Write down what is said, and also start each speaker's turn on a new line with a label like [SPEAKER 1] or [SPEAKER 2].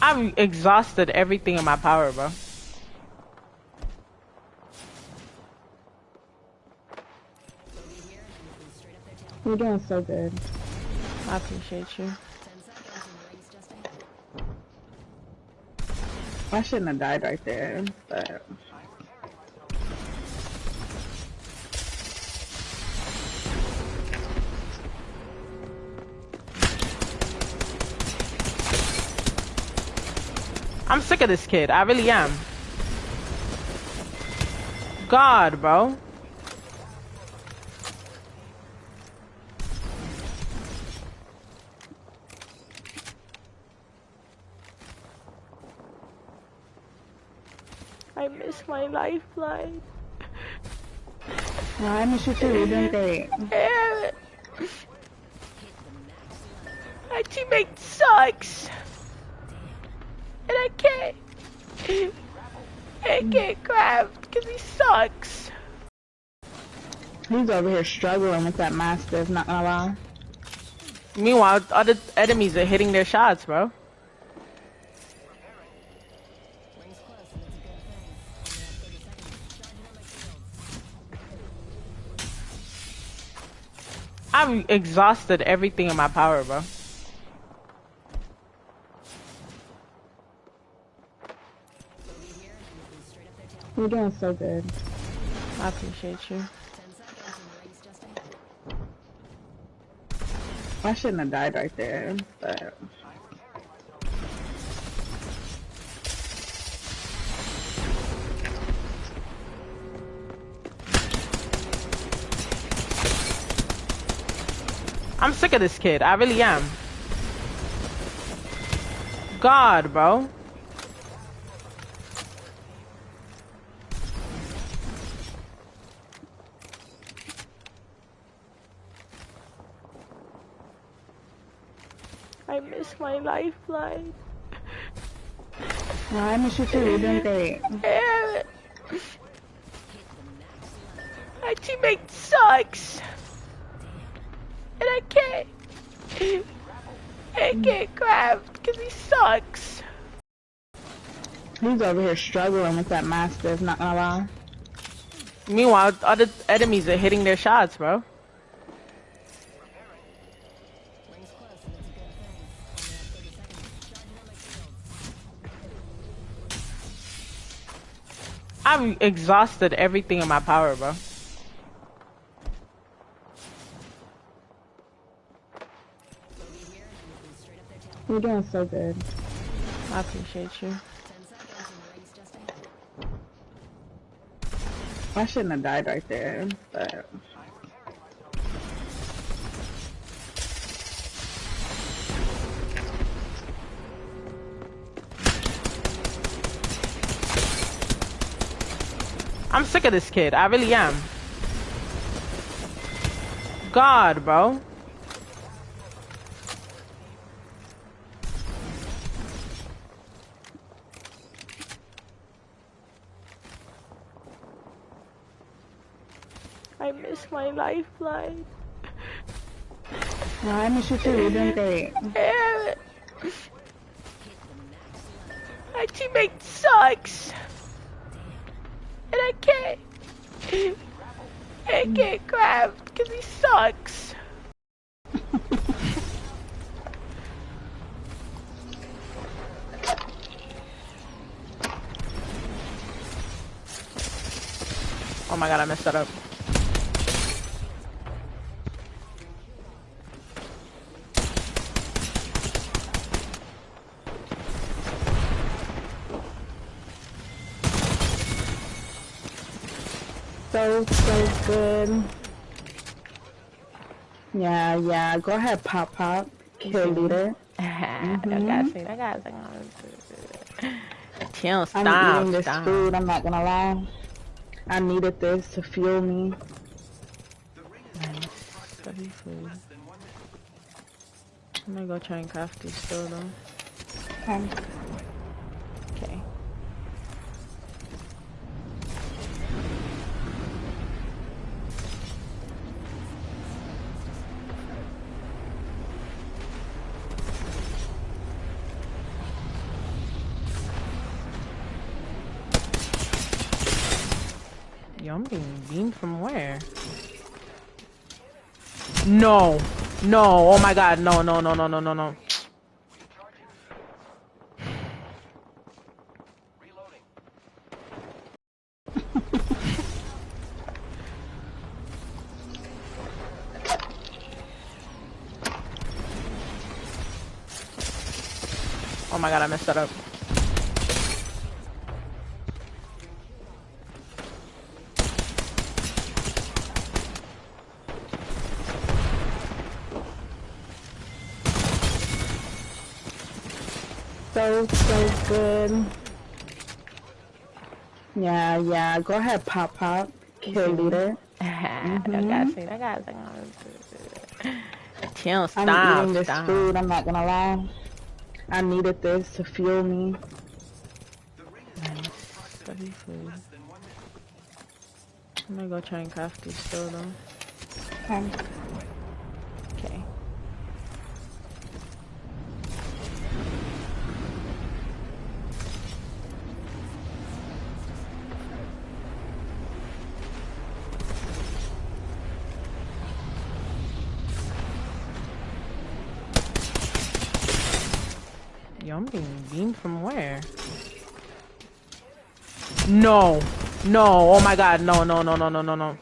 [SPEAKER 1] I've exhausted everything in my power, bro.
[SPEAKER 2] You're doing so good.
[SPEAKER 1] I appreciate you.
[SPEAKER 2] I shouldn't have died right there, but...
[SPEAKER 1] I'm sick of this kid. I really am. God, bro. I miss my lifeline.
[SPEAKER 2] No, I miss you too. You're doing great.
[SPEAKER 1] My teammate sucks. And I can't grab because he sucks.
[SPEAKER 2] He's over here struggling with that mastiff, not gonna lie.
[SPEAKER 1] Meanwhile, other enemies are hitting their shots, bro. I've exhausted everything in my power, bro.
[SPEAKER 2] You're doing so good.
[SPEAKER 1] I appreciate you.
[SPEAKER 2] I shouldn't have died right there, but...
[SPEAKER 1] I'm sick of this kid. I really am. God, bro. I miss my lifeline.
[SPEAKER 2] No, I miss you too. You're doing great.
[SPEAKER 1] My teammate sucks. And I can't grab because he sucks.
[SPEAKER 2] He's over here struggling with that mastiff, not gonna lie.
[SPEAKER 1] Meanwhile, other enemies are hitting their shots, bro. I've exhausted everything in my power, bro.
[SPEAKER 2] You're doing so good.
[SPEAKER 1] I appreciate you.
[SPEAKER 2] I shouldn't have died right there, but...
[SPEAKER 1] I'm sick of this kid. I really am. God, bro. I miss my lifeline.
[SPEAKER 2] No, I miss you too. You're doing great.
[SPEAKER 1] My teammate sucks. And I can't grab because he sucks. Oh my god, I messed that up.
[SPEAKER 2] So good. Yeah, go ahead, pop. Kill leader.
[SPEAKER 1] I gotta say, I gotta chill, stop,
[SPEAKER 2] I'm eating this food, I'm not gonna lie. I needed this to fuel me.
[SPEAKER 1] Nice. Study food. I'm gonna go try and craft these still though.
[SPEAKER 2] Okay.
[SPEAKER 1] Okay. Yo, I'm being beamed from where? No. No. Oh my god. No, no, no, no, no, no, no. Oh my god, I messed that up.
[SPEAKER 2] So good. Yeah. Go ahead, pop. Kill leader.
[SPEAKER 1] I got you. Chill, stop,
[SPEAKER 2] I'm eating this
[SPEAKER 1] stop.
[SPEAKER 2] food, I'm not gonna lie. I needed this to fuel me.
[SPEAKER 1] Study food. I'm gonna go try and craft this still though.
[SPEAKER 2] Okay.
[SPEAKER 1] Okay. Yo, I'm being beamed from where? No. No. Oh my god. No, no, no, no, no, no, no.